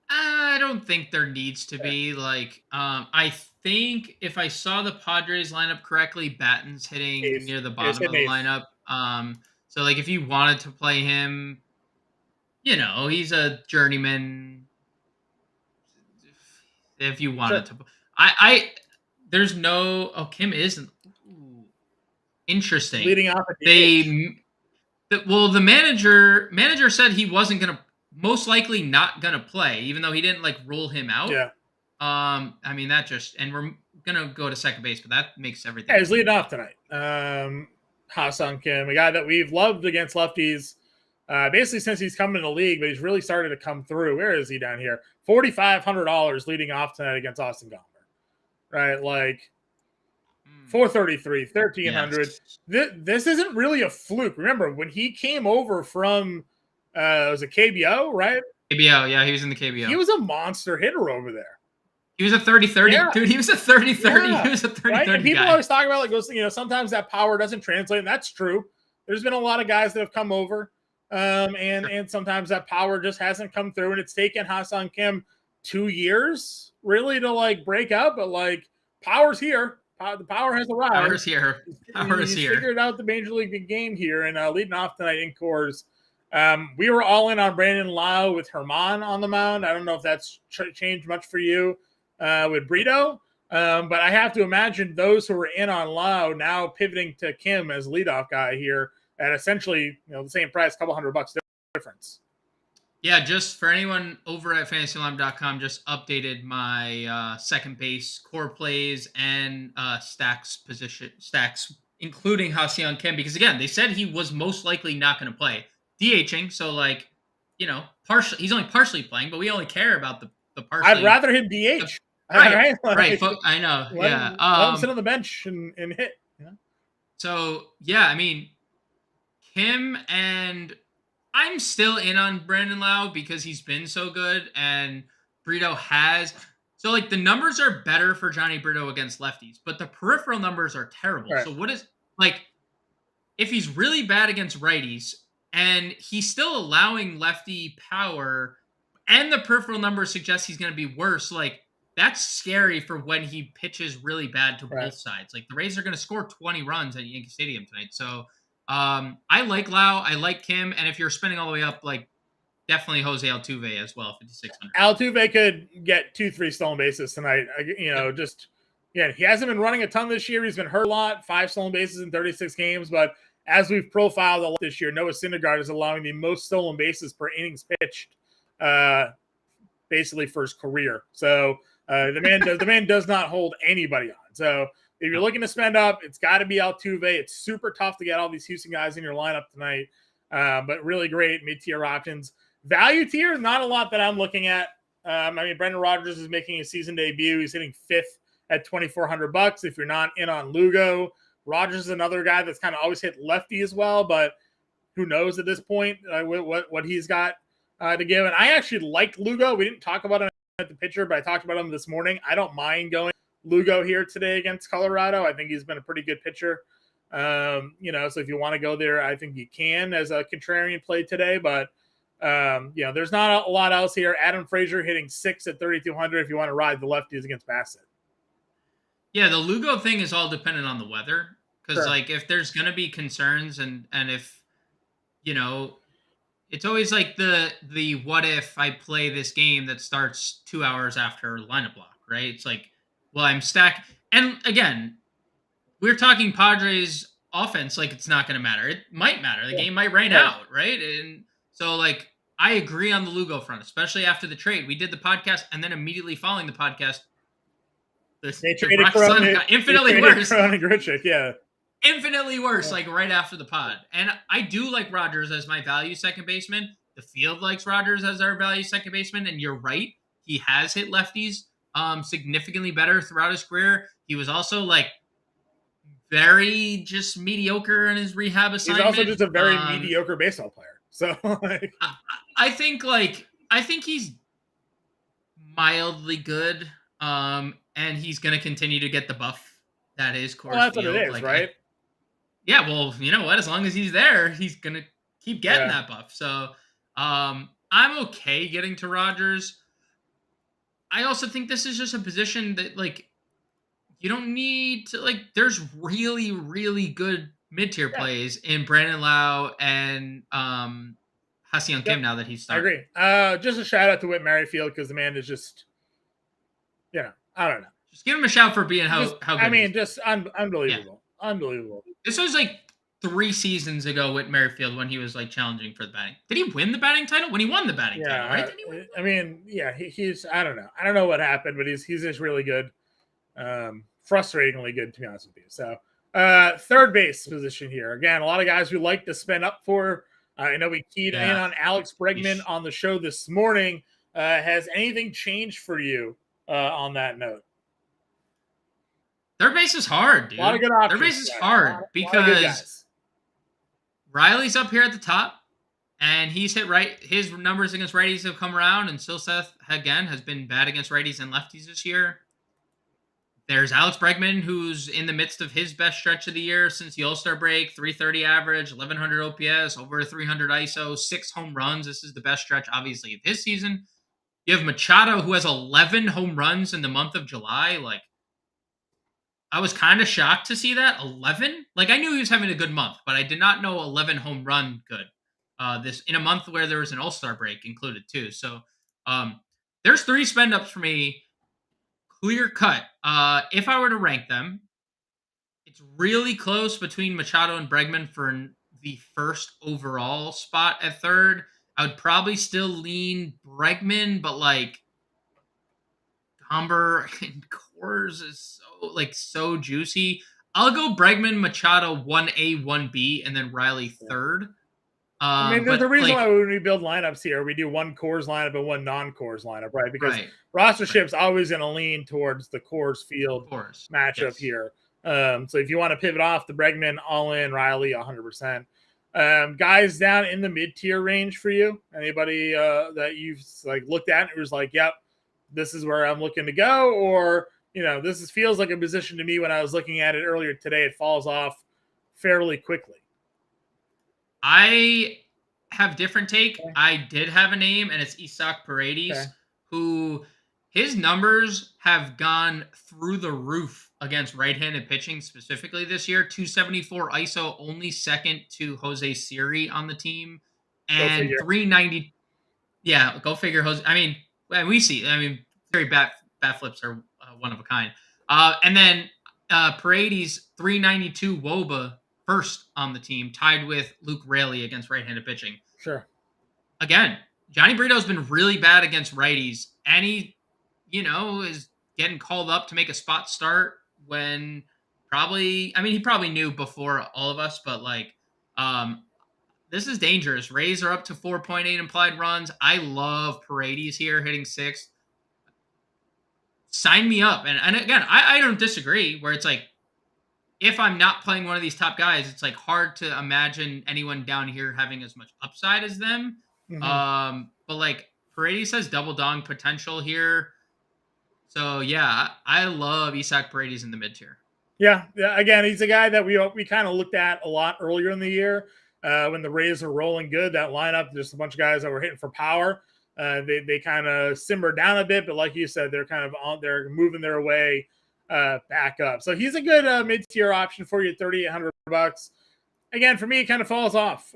I don't think there needs to be. I think if I saw the Padres lineup correctly, Batten's hitting near the bottom of the lineup. So like if you wanted to play him, he's a journeyman. If you wanted to, there's no. Oh, Kim isn't. Ooh, interesting. Leading off at the manager said he wasn't gonna. Most likely not gonna play, even though he didn't rule him out. Yeah. I mean that and we're gonna go to second base, but that makes everything. Yeah, he's leading off tonight. Ha-Seong Kim, a guy that we've loved against lefties, basically since he's come in the league, but he's really started to come through. Where is he down here? $4,500 leading off tonight against Austin Gomber. Right, like 433, 1,300. Yes. This isn't really a fluke. Remember when he came over from. Was it KBO, right? KBO, yeah, he was in the KBO. He was a monster hitter over there. He was a 30-30. Yeah. Dude, he was a 30-30. Yeah. He was a 30-30 right? And people always talk about, sometimes that power doesn't translate, and that's true. There's been a lot of guys that have come over, and sometimes that power just hasn't come through, and it's taken Ha-Seong Kim 2 years, really, to, break out, but, power's here. The power has arrived. Power's here. He's figured out the Major League game here, and leading off tonight in Coors. We were all in on Brandon Lau with Herman on the mound. I don't know if that's changed much for you with Brito, but I have to imagine those who were in on Lau now pivoting to Kim as leadoff guy here at essentially the same price, a couple $100 difference. Yeah, just for anyone over at fantasyalarm.com, just updated my second base core plays and stacks, including Ha-Seong Kim, because again, they said he was most likely not going to play. DHing, so partially he's only partially playing, but we only care about the partially. I'd rather him DH. Right. I know. Let him sit on the bench and hit. Yeah. So yeah, I mean, Kim, and I'm still in on Brandon Lau because he's been so good, and Brito has. So the numbers are better for Johnny Brito against lefties, but the peripheral numbers are terrible. Right. So what is if he's really bad against righties? And he's still allowing lefty power, and the peripheral numbers suggest he's going to be worse. That's scary for when he pitches really bad to both sides. The Rays are going to score 20 runs at Yankee Stadium tonight. So I like Lau. I like Kim. And if you're spending all the way up, definitely Jose Altuve as well, 5,600. Altuve could get 2-3 stolen bases tonight. He hasn't been running a ton this year. He's been hurt a lot, 5 stolen bases in 36 games, but as we've profiled a lot this year, Noah Syndergaard is allowing the most stolen bases per innings pitched, basically for his career. So the man does not hold anybody on. So if you're looking to spend up, it's got to be Altuve. It's super tough to get all these Houston guys in your lineup tonight, but really great mid-tier options. Value tier, not a lot that I'm looking at. Brendan Rodgers is making his season debut. He's hitting 5th at $2,400. If you're not in on Lugo, Rodgers is another guy that's kind of always hit lefty as well, but who knows at this point what he's got to give. And I actually like Lugo. We didn't talk about him at the pitcher, but I talked about him this morning. I don't mind going Lugo here today against Colorado. I think he's been a pretty good pitcher. So if you want to go there, I think you can as a contrarian play today, but there's not a lot else here. Adam Frazier hitting 6 at 3,200 if you want to ride the lefties against Bassett. Yeah, the Lugo thing is all dependent on the weather. Because, Sure. if there's going to be concerns and if, it's always like the what if I play this game that starts 2 hours after lineup block, right? It's like, well, I'm stacked. And again, we're talking Padres offense like it's not going to matter. It might matter. The game might rain out, right? And so, I agree on the Lugo front, especially after the trade. We did the podcast, and then immediately following the podcast, They traded got infinitely worse. Yeah. Infinitely worse, right after the pod. And I do like Rodgers as my value second baseman. The field likes Rodgers as our value second baseman. And you're right. He has hit lefties significantly better throughout his career. He was also very just mediocre in his rehab assignment. He's also just a very mediocre baseball player. So I think he's mildly good. And he's going to continue to get the buff that is Coors that's Field. what it is, right? Yeah, well, you know what? As long as he's there, he's going to keep getting that buff. So I'm okay getting to Rodgers. I also think this is just a position that, you don't need to, there's really, really good mid-tier plays in Brandon Lau and Ha-Seong Kim now that he's starting. I agree. Just a shout-out to Whit Merrifield because the man is just, I don't know. Just give him a shout for being how good just unbelievable. Yeah. Unbelievable. This was 3 seasons ago with Merrifield when he was challenging for the batting. Did he win the batting title? When he won the batting title, right? Did he win? He's I don't know. I don't know what happened, but he's just really good. Frustratingly good, to be honest with you. So third base position here. Again, a lot of guys we like to spend up for. I know we keyed in on Alex Bregman on the show this morning. Has anything changed for you on that note? Third base is hard, dude. A lot of good options. Third base is hard because Riley's up here at the top, and he's hit right. His numbers against righties have come around, and Silseth, again, has been bad against righties and lefties this year. There's Alex Bregman, who's in the midst of his best stretch of the year since the All-Star break, 330 average, 1,100 OPS, over 300 ISO, 6 home runs. This is the best stretch, obviously, of his season. You have Machado, who has 11 home runs in the month of July. I was kind of shocked to see that. 11? I knew he was having a good month, but I did not know 11 home run good. This in a month where there was an All-Star break included too. So there's 3 spend-ups for me. Clear cut. If I were to rank them, it's really close between Machado and Bregman for the first overall spot at third. I would probably still lean Bregman, but Gomber and Coors is so juicy. I'll go Bregman, Machado 1A, 1B, and then Riley third. There's a reason why when we build lineups here, we do one Coors lineup and one non-Coors lineup, right? Because rostership's always going to lean towards the Coors Field matchup here. So if you want to pivot off the Bregman, all in, Riley 100%. Guys down in the mid-tier range for you? Anybody that you've looked at and was yep, this is where I'm looking to go? Or, this feels like a position to me when I was looking at it earlier today. It falls off fairly quickly. I have different take. Okay. I did have a name, and it's Isaac Paredes, who his numbers have gone through the roof against right-handed pitching specifically this year. 274 ISO, only second to Jose Siri on the team, and 390. Yeah, go figure. Jose. We see. Siri bat flips are one of a kind. And then Paredes 392 WOBA. First on the team, tied with Luke Raley against right-handed pitching. Sure. Again, Johnny Brito's been really bad against righties, and he, is getting called up to make a spot start when probably, I mean, he probably knew before all of us, but like, this is dangerous. Rays are up to 4.8 implied runs. I love Paredes here hitting 6. Sign me up. And again, I don't disagree where it's like, if I'm not playing one of these top guys, it's like hard to imagine anyone down here having as much upside as them. But like Paredes has double dong potential here. So yeah, I love Isaac Paredes in the mid tier. Yeah. Again, he's a guy that we kind of looked at a lot earlier in the year when the Rays were rolling good. That lineup, there's a bunch of guys that were hitting for power. They kind of simmered down a bit, but like you said, they're moving their way back up. So he's a good mid-tier option for you, $3,800. Again, for me, it kind of falls off,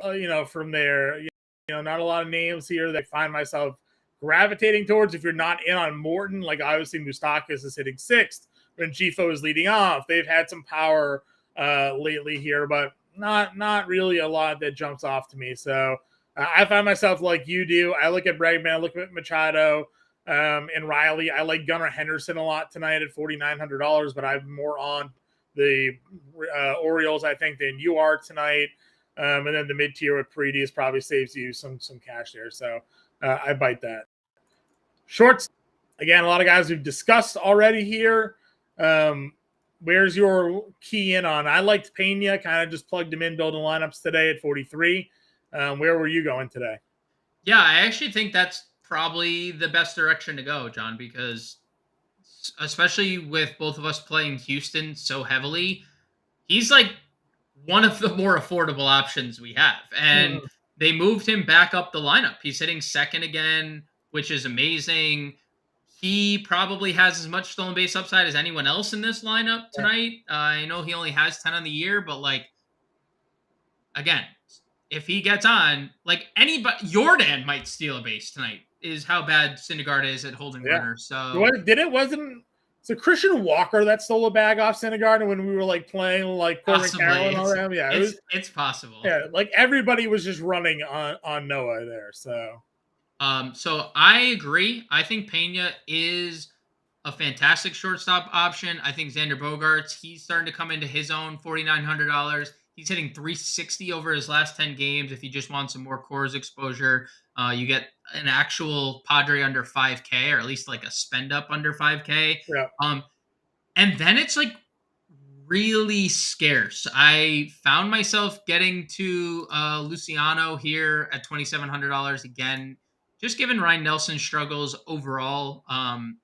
from there. Not a lot of names here that I find myself gravitating towards. If you're not in on Morton, like obviously Moustakas is hitting 6th when Gifo is leading off. They've had some power lately here, but not really a lot that jumps off to me. So I find myself like you do. I look at Bregman, I look at Machado, and Riley. I like Gunnar Henderson a lot tonight at $4,900, but I'm more on the Orioles, I think, than you are tonight. And then the mid tier with Paredes probably saves you some cash there. So I bite that. Shorts, again, a lot of guys we've discussed already here. Where's your key in on? I liked Pena, kind of just plugged him in, building lineups today at 43. Where were you going today? Yeah, I actually think that's probably the best direction to go, John, because especially with both of us playing Houston so heavily, he's like one of the more affordable options we have. And they moved him back up the lineup. He's hitting 2nd again, which is amazing. He probably has as much stolen base upside as anyone else in this lineup tonight. I know he only has 10 on the year, but like, again, if he gets on, like anybody, Jordan might steal a base tonight, is how bad Syndergaard is at holding runners. So So Christian Walker that stole a bag off Syndergaard when we were like playing like Corbin Carroll and all that? Yeah, it's possible. Yeah, like everybody was just running on Noah there. So I agree. I think Pena is a fantastic shortstop option. I think Xander Bogaerts, he's starting to come into his own, $4,900. He's hitting 360 over his last 10 games. If you just want some more Coors exposure, you get an actual Padre under 5K, or at least like a spend up under 5K. Yeah. And then it's like really scarce. I found myself getting to Luciano here at $2,700 again, just given Ryan Nelson's struggles overall. And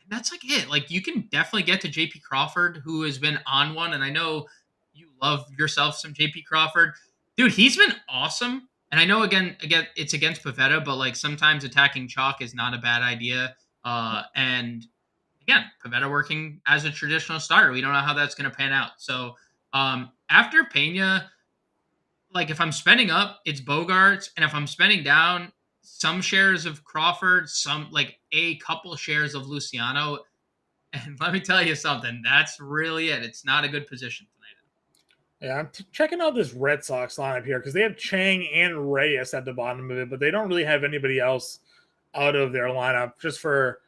that's like it. Like you can definitely get to JP Crawford, who has been on one, and I know you love yourself some JP Crawford. Dude, he's been awesome. And I know again it's against Pavetta, but like sometimes attacking chalk is not a bad idea. And again, Pavetta working as a traditional starter. We don't know how that's going to pan out. So after Pena, like if I'm spending up, it's Bogaerts. And if I'm spending down, some shares of Crawford, some like a couple shares of Luciano. And let me tell you something, that's really it. It's not a good position tonight. Yeah, I'm checking out this Red Sox lineup here because they have Chang and Reyes at the bottom of it, but they don't really have anybody else out of their lineup just for,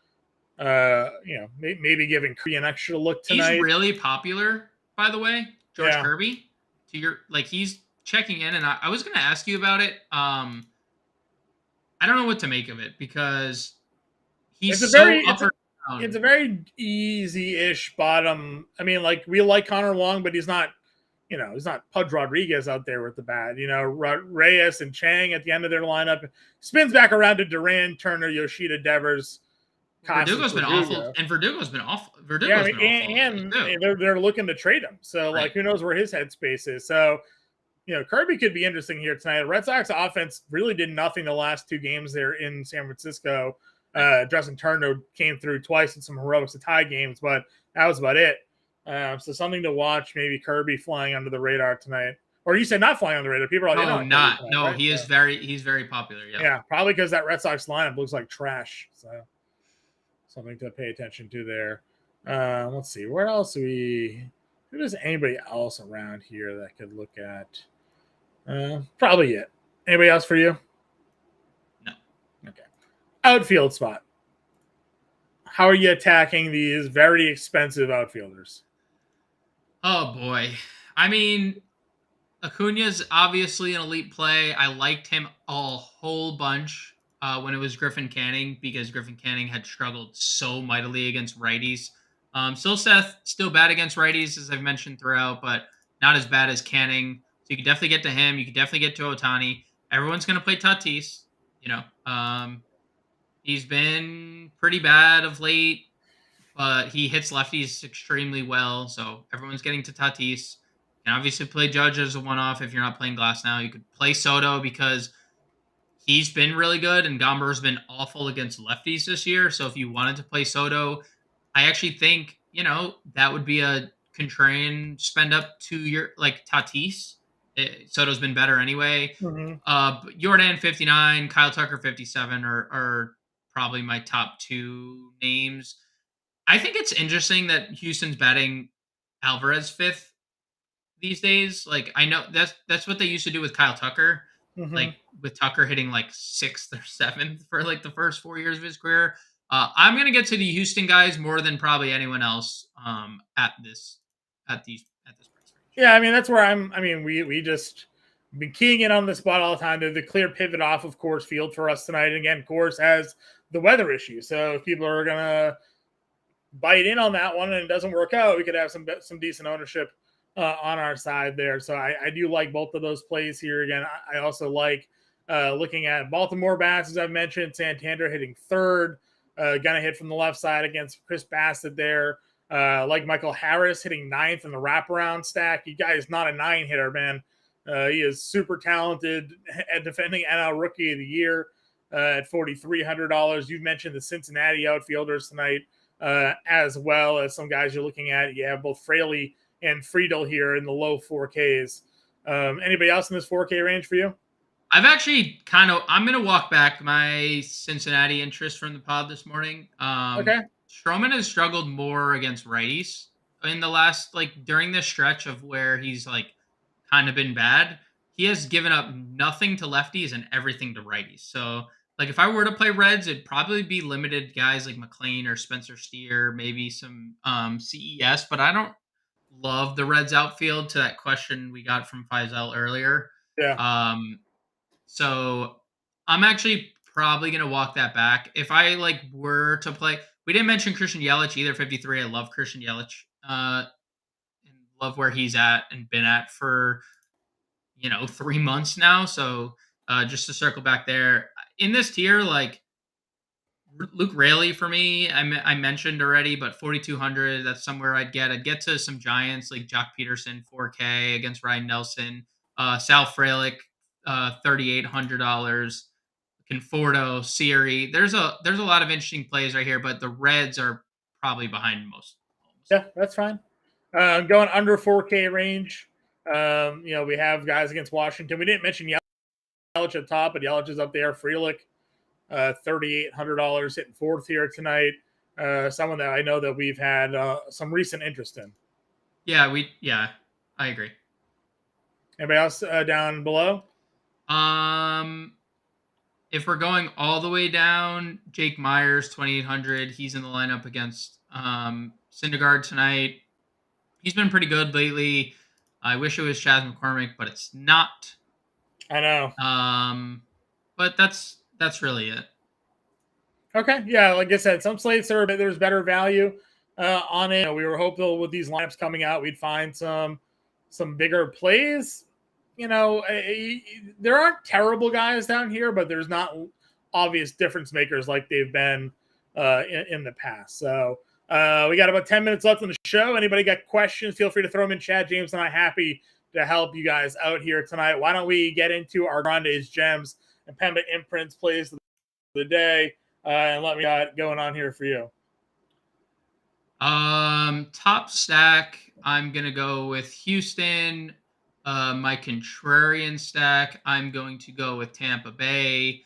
maybe giving Kirby an extra look tonight. He's really popular, by the way, George Kirby. He's checking in, and I was going to ask you about it. I don't know what to make of it because he's It's a very easy-ish bottom. I mean, like we like Connor Wong, but he's not Pudge Rodriguez out there with the bat. Reyes and Chang at the end of their lineup spins back around to Duran, Turner, Yoshida, Devers. Verdugo's been awful, and Verdugo's been awful. And they're looking to trade him. So like, who knows where his headspace is? So. Kirby could be interesting here tonight. The Red Sox offense really did nothing the last 2 games there in San Francisco. Justin Turner came through twice in some heroics to tie games, but that was about it. So something to watch, maybe Kirby flying under the radar tonight. Or you said not flying under the radar. People are like, right? He's very popular. Yeah, probably because that Red Sox lineup looks like trash. So something to pay attention to there. Let's see. Where else who is anybody else around here that I could look at? Probably it. Anybody else for you? No. Okay. Outfield spot. How are you attacking these very expensive outfielders? Oh boy. I mean, Acuna's obviously an elite play. I liked him a whole bunch when it was Griffin Canning because Griffin Canning had struggled so mightily against righties. Still Seth, still bad against righties as I've mentioned throughout, but not as bad as Canning. So you can definitely get to him. You can definitely get to Otani. Everyone's going to play Tatis. You know, he's been pretty bad of late, but he hits lefties extremely well. So everyone's getting to Tatis. You can obviously play Judge as a one-off if you're not playing Glasnow. You could play Soto because he's been really good, and Gomber's been awful against lefties this year. So if you wanted to play Soto, I actually think that would be a contrarian spend up to your like Tatis. Soto's been better anyway. Mm-hmm. But Jordan 59, Kyle Tucker 57 are probably my top two names. I think it's interesting that Houston's batting Alvarez fifth these days. Like I know that's what they used to do with Kyle Tucker, Mm-hmm. like with Tucker hitting like sixth or seventh for like the first 4 years of his career. I'm gonna get to the Houston guys more than probably anyone else at this price range. Yeah, I mean that's where I'm. I mean, we just been keying in on the spot all the time. The clear pivot off of course field for us tonight. And again, course has the weather issue, so if people are gonna bite in on that one and it doesn't work out, we could have some decent ownership on our side there. So I do like both of those plays here. Again, I also like looking at Baltimore bats, as I've mentioned, Santander hitting third, gonna hit from the left side against Chris Bassett there. Like Michael Harris hitting ninth in the wraparound stack. You guys not a 9 hitter, man. He is super talented at defending NL Rookie of the Year at $4,300. You've mentioned the Cincinnati outfielders tonight as well as some guys you're looking at. You have both Fraley and Friedel here in the low 4Ks. Anybody else in this 4K range for you? I've actually I'm gonna walk back my Cincinnati interest from the pod this morning. Okay. Stroman has struggled more against righties in the last during this stretch of where he's kind of been bad. He has given up nothing to lefties and everything to righties. So if I were to play Reds, it'd probably be limited guys like McLean or Spencer Steer, maybe some CES, but I don't love the Reds outfield to that question we got from Faisal earlier. Yeah. Um, so I'm actually probably gonna walk that back. If I were to play, we didn't mention Christian Yelich either. 53. I love Christian Yelich. And love where he's at and been at for 3 months now. So just to circle back there in this tier, Luke Raley for me, I mentioned already, but 4,200. That's somewhere I'd get. I'd get to some giants like Jock Peterson, 4K against Ryan Nelson, Sal Frelick, $3,800. Conforto, Siri. There's a lot of interesting plays right here, but the Reds are probably behind most homes. Yeah, that's fine. Going under 4K range. We have guys against Washington. We didn't mention Yelich at top, but Yelich is up there. Frelick, $3,800 hitting fourth here tonight. Someone that I know that we've had some recent interest in. Yeah, I agree. Anybody else down below? If we're going all the way down, Jake Myers, 2,800. He's in the lineup against Syndergaard tonight. He's been pretty good lately. I wish it was Chas McCormick, but it's not. I know. But that's really it. Okay, yeah, like I said, some slates there's better value on it. We were hopeful with these lineups coming out, we'd find some bigger plays. There aren't terrible guys down here, but there's not obvious difference makers like they've been in the past. So we got about 10 minutes left on the show. Anybody got questions? Feel free to throw them in chat. James and I happy to help you guys out here tonight. Why don't we get into our Grande's Gems and Impemba Imprints plays of the day, and let me got going on here for you. Top stack, I'm gonna go with Houston. My contrarian stack, I'm going to go with Tampa Bay.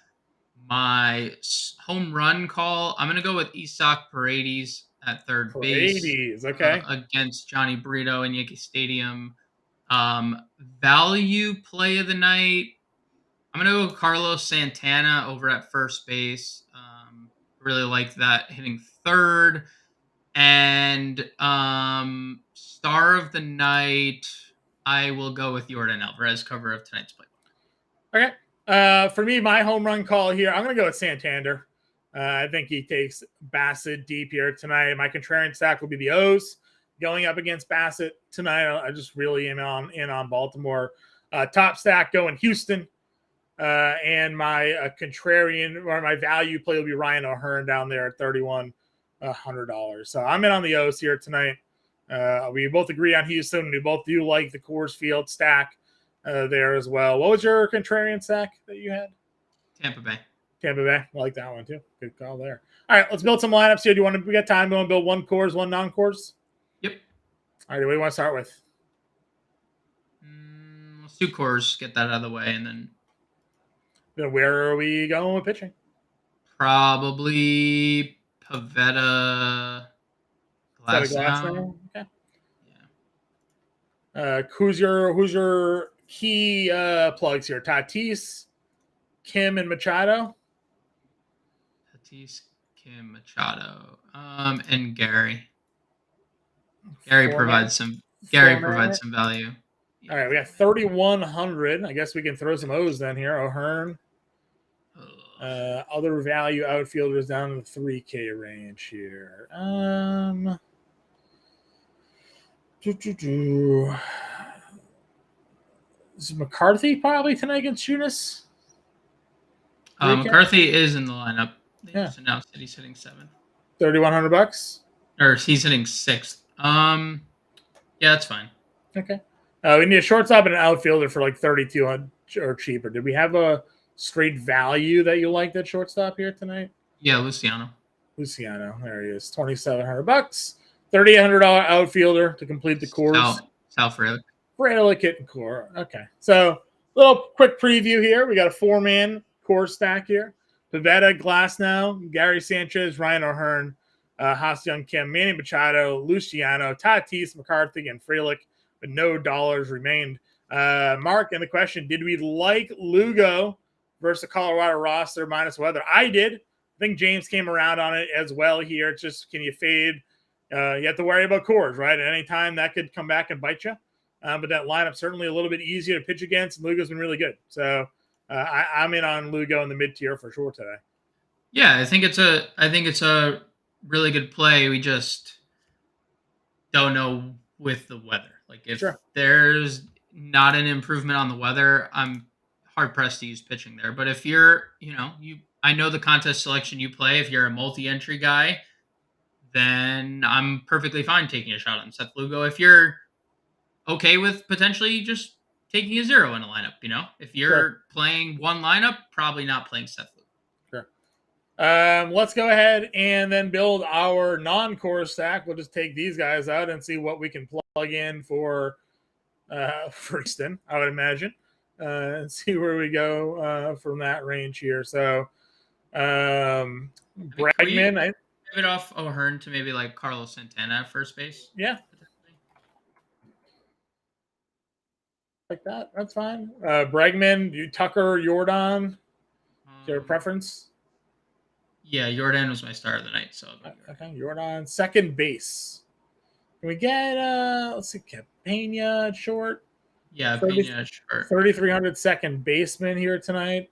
My home run call, I'm gonna go with Isaac Paredes at third base. Okay. Against Johnny Brito in Yankee Stadium. Value play of the night, I'm gonna go with Carlos Santana over at first base. Really like that hitting third. And star of the night, I will go with Jordan Alvarez, cover of tonight's playbook. Okay. For me, my home run call here, I'm going to go with Santander. I think he takes Bassett deep here tonight. My contrarian stack will be the O's going up against Bassett tonight. I just really am on Baltimore. Top stack going Houston. And my contrarian or my value play will be Ryan O'Hearn down there at $3,100. So I'm in on the O's here tonight. We both agree on Houston. We both do like the Coors Field stack there as well. What was your contrarian stack that you had? Tampa Bay. I like that one too. Good call there. All right, let's build some lineups here. We got time? We want to build one Coors, one non-Coors? Yep. All right, what do you want to start with? Let's do Coors, get that out of the way, and then where are we going with pitching? Probably Pavetta, Glasnow. Okay. Yeah. Who's your key plugs here? Tatis, Kim, and Machado. Tatis, Kim, Machado, and Gary. Gary provides some value. All right, we got 3,100. I guess we can throw some O's then here. O'Hearn. Other value outfielders down in the 3K range here. Is McCarthy probably tonight against Tunis? McCarthy is in the lineup. They just announced that he's hitting 7th. $3,100? Or he's hitting 6th. Yeah, that's fine. Okay. We need a shortstop and an outfielder for like 3,200 or cheaper. Did we have a straight value that you liked at shortstop here tonight? Yeah, Luciano. There he is. $2,700. $3,800 outfielder to complete the course. Sal Frelick. Frelick hitting core. Okay. So little quick preview here. We got a 4-man core stack here. Pavetta, Glasnow, Gary Sanchez, Ryan O'Hearn, Ha-Seong Kim, Manny Machado, Luciano, Tatis, McCarthy, and Frelick, but no dollars remained. Mark, and the question, did we like Lugo versus the Colorado roster minus weather? I did. I think James came around on it as well here. It's just, can you fade? You have to worry about Coors, right? At any time, that could come back and bite you. But that lineup certainly a little bit easier to pitch against. And Lugo's been really good. So I'm in on Lugo in the mid-tier for sure today. Yeah, I think it's a really good play. We just don't know with the weather. Like if there's not an improvement on the weather, I'm hard pressed to use pitching there. But if you're, I know the contest selection you play. If you're a multi-entry guy, then I'm perfectly fine taking a shot on Seth Lugo. If you're okay with potentially just taking a 0 in a lineup, if you're playing one lineup, probably not playing Seth Lugo. Let's go ahead and then build our non-core stack. We'll just take these guys out and see what we can plug in for Easton, I would imagine, and see where we go from that range here. So, Bregman, pivot off O'Hearn to maybe like Carlos Santana at first base. Yeah. Like that. That's fine. Bregman, Tucker, Jordan. Is there a preference? Yeah, Jordan was my star of the night. So okay, Jordan, second base. Can we get let's see, Pena at short? Yeah, Pena at short. 3,300 second baseman here tonight.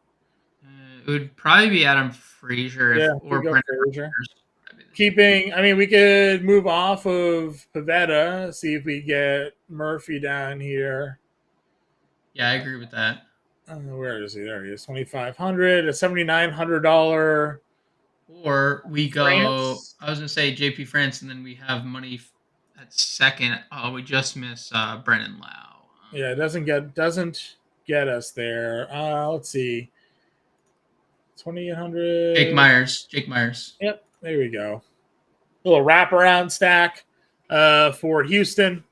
It would probably be Adam Frazier or Frazier. We could move off of Pavetta, see if we get Murphy down here. Yeah, I agree with that. Where is he? There he is. $2,500, a $7,900. Or we go. France. I was gonna say JP France, and then we have money at second. Oh, we just miss Brennan Lau. Yeah, it doesn't get us there. Let's see. 2,800. Jake Myers. Yep, there we go. A little wraparound stack for Houston.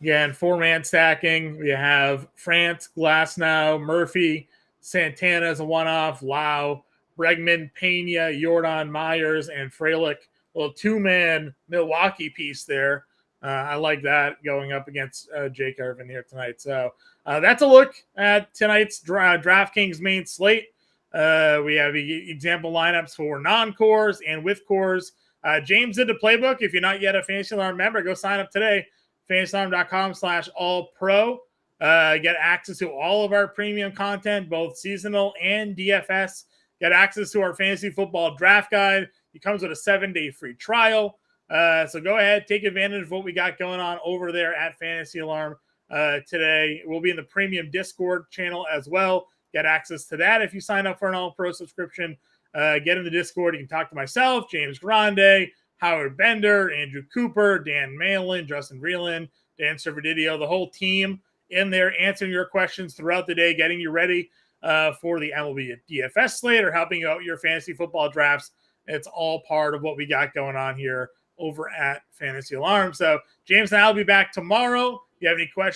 Again, 4-man stacking. We have France, Glasnow, Murphy, Santana as a one-off, Lau, Bregman, Pena, Jordan, Myers, and Frelick. A little 2-man Milwaukee piece there. I like that going up against Jake Irvin here tonight. So that's a look at tonight's DraftKings main slate. We have example lineups for non-cores and with cores. James did the playbook. If you're not yet a Fantasy Alarm member, go sign up today. fantasyalarm.com/all-pro. Get access to all of our premium content, both seasonal and DFS. Get access to our fantasy football draft guide. It comes with a 7-day free trial. So go ahead, take advantage of what we got going on over there at Fantasy Alarm today. We'll be in the premium Discord channel as well. Get access to that if you sign up for an all-pro subscription. Get in the Discord. You can talk to myself, James Grande, Howard Bender, Andrew Cooper, Dan Malin, Justin Vreeland, Dan Servadidio, the whole team in there answering your questions throughout the day, getting you ready for the MLB DFS slate or helping you out your fantasy football drafts. It's all part of what we got going on here over at Fantasy Alarm. So James and I will be back tomorrow. If you have any questions,